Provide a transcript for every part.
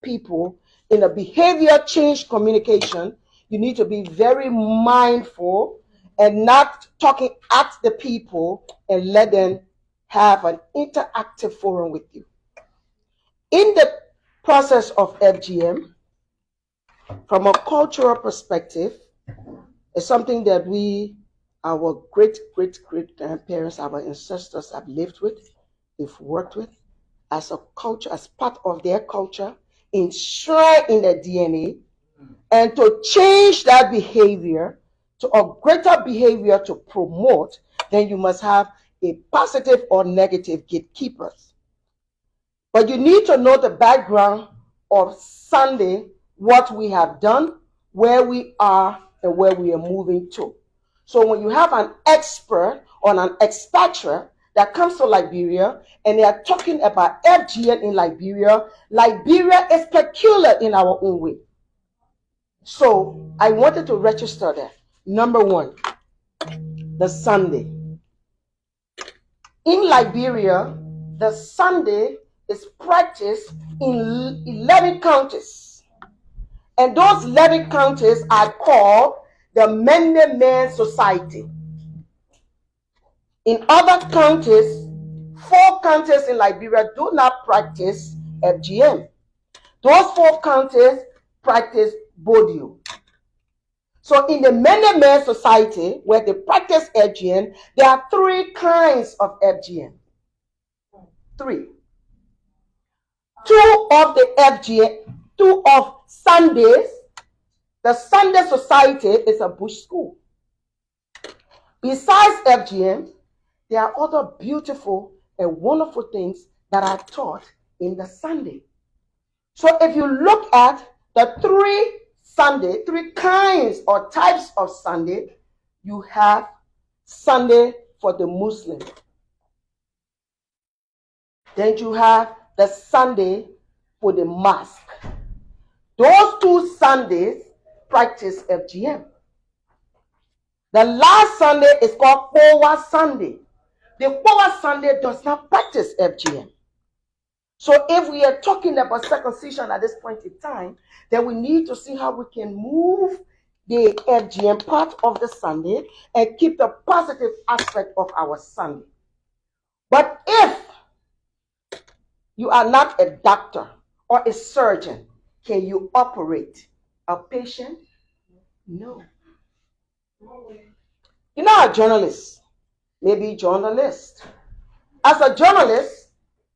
people in a behavior change communication, you need to be very mindful and not talking at the people and let them have an interactive forum with you. In the process of FGM, from a cultural perspective, it's something that our great grandparents, our ancestors have lived with, they've worked with as a culture, as part of their culture, enshrined in their DNA, and to change that behavior to a greater behavior to promote, then you must have a positive or negative gatekeepers. But you need to know the background of Sunday, what we have done, where we are, and where we are moving to. So when you have an expert or an expatriate that comes to Liberia and they are talking about FGM in Liberia, Liberia is peculiar in our own way. So I wanted to register that. Number one, the Sunday. In Liberia, the Sunday is practiced in 11 counties. And those 11 counties are called the Mende Men Society. In other counties, 4 counties in Liberia do not practice FGM. Those 4 counties practice Bodio. So in the Mende Men Society, where they practice FGM, there are 3 kinds of FGM. 3. 2 of the FGM, 2 of Sundays, the Sunday Society is a bush school. Besides FGM, there are other beautiful and wonderful things that are taught in the Sunday. So if you look at the 3 kinds or types of Sunday, you have Sunday for the Muslim. Then you have the Sunday for the mosque. Those 2 Sundays practice FGM. The last Sunday is called Powa Sunday. The Powa Sunday does not practice FGM. So if we are talking about circumcision at this point in time, then we need to see how we can move the FGM part of the Sunday and keep the positive aspect of our Sunday. But if you are not a doctor or a surgeon, can you operate a patient? No. You're not a journalist. Maybe journalist. As a journalist,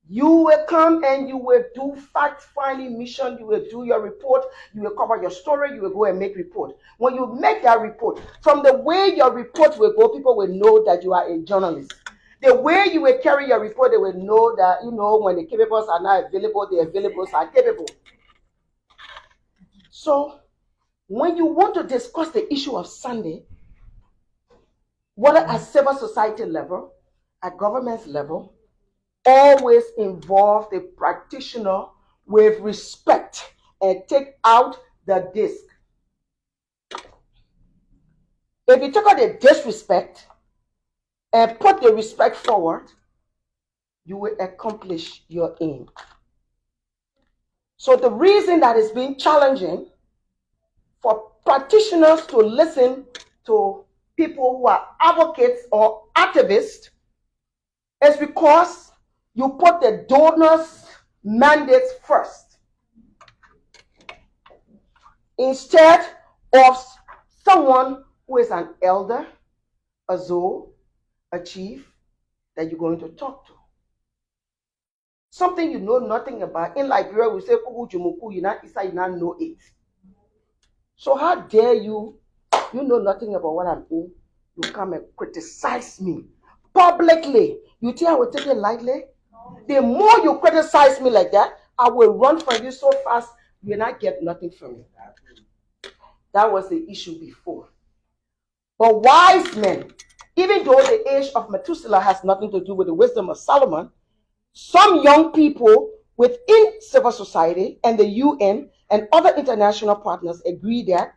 you will come and you will do fact-finding mission. You will do your report. You will cover your story. You will go and make report. When you make that report, from the way your report will go, people will know that you are a journalist. The way you will carry your report, they will know that, when the capables are not available, the availables are capable. So, when you want to discuss the issue of Sunday, whether at civil society level, at government level, always involve the practitioner with respect and take out the disc. If you take out the disrespect and put the respect forward, you will accomplish your aim. So the reason that it's been challenging for practitioners to listen to people who are advocates or activists is because you put the donors' mandates first, instead of someone who is an elder, a Zoe, a chief that you're going to talk to. Something you know nothing about. In Liberia, we say, you not know it. So how dare you know nothing about what I'm in, you come and criticize me publicly. You think I will take it lightly? The more you criticize me like that, I will run from you so fast, you will not get nothing from me. That was the issue before. But wise men, even though the age of Methuselah has nothing to do with the wisdom of Solomon, some young people within civil society and the UN and other international partners agree that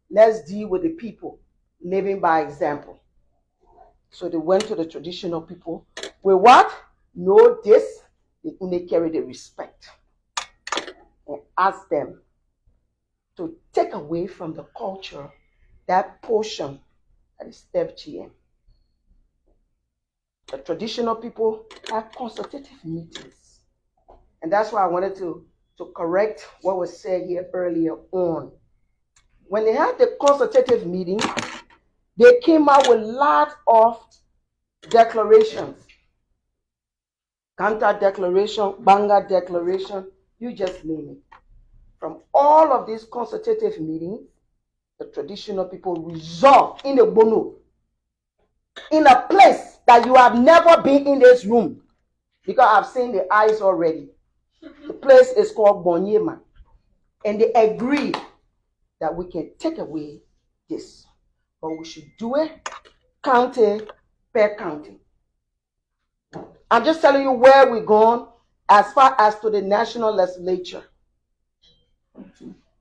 let's deal with the people living by example. So they went to the traditional people with what? Know this, they carry the respect. and ask them to take away from the culture that portion that is FGM. The traditional people have consultative meetings. And that's why I wanted to correct what was said here earlier on. When they had the consultative meeting, they came out with lots of declarations. Counter declaration, Banga declaration, you just name it. From all of these consultative meetings, the traditional people resolved in a bono, in a place that you have never been in this room, because I've seen the eyes already. The place is called Bonyema. And they agreed that we can take away this, but we should do it county per county. I'm just telling you where we're going as far as to the national legislature.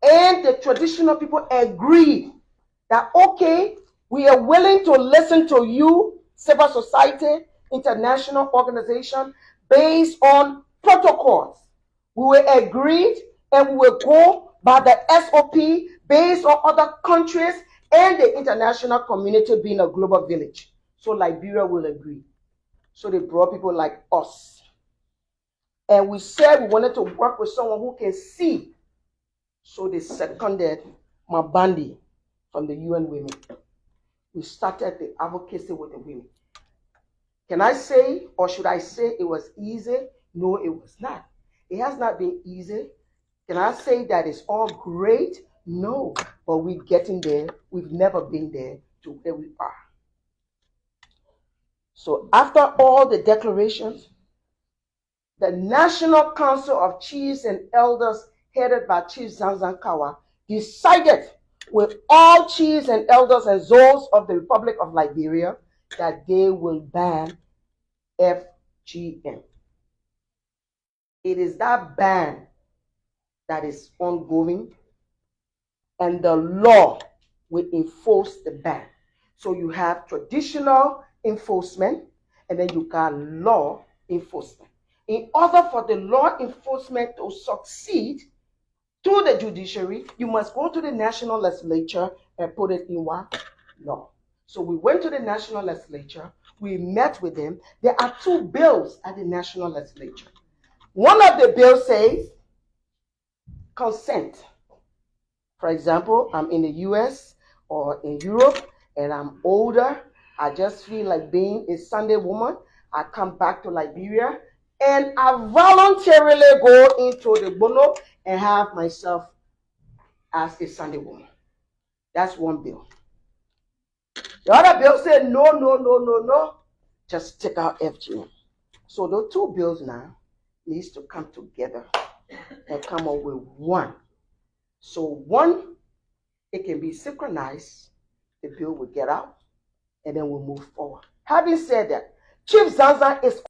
And the traditional people agreed that, okay, we are willing to listen to you, civil society, international organization, based on protocols. We will agree and we will go by the SOP based on other countries and the international community being a global village. So Liberia will agree. So they brought people like us. And we said we wanted to work with someone who can see. So they seconded Mabandi from the UN Women. We started the advocacy with the women. Can I say, or should I say it was easy? No, it was not. It has not been easy. Can I say that it's all great? No, but we're getting there. We've never been there to where we are. So after all the declarations, the National Council of Chiefs and Elders, headed by Chief Zanzan Kawa, decided with all chiefs and elders and zones of the Republic of Liberia that they will ban FGM. It is that ban that is ongoing, and the law will enforce the ban. So you have traditional enforcement, and then you got law enforcement. In order for the law enforcement to succeed to the judiciary, you must go to the national legislature and put it in what? Law. So we went to the national legislature, we met with them. There are two bills at the national legislature. One of the bills says consent. For example, I'm in the US or in Europe and I'm older. I just feel like being a Sunday woman. I come back to Liberia and I voluntarily go into the Bono and have myself as a Sunday woman. That's one bill. The other bill said no. Just take out FGM. So those two bills now needs to come together and come up with one. So one, it can be synchronized, the bill will get out, and then we'll move forward. Having said that, Chief Zanzan is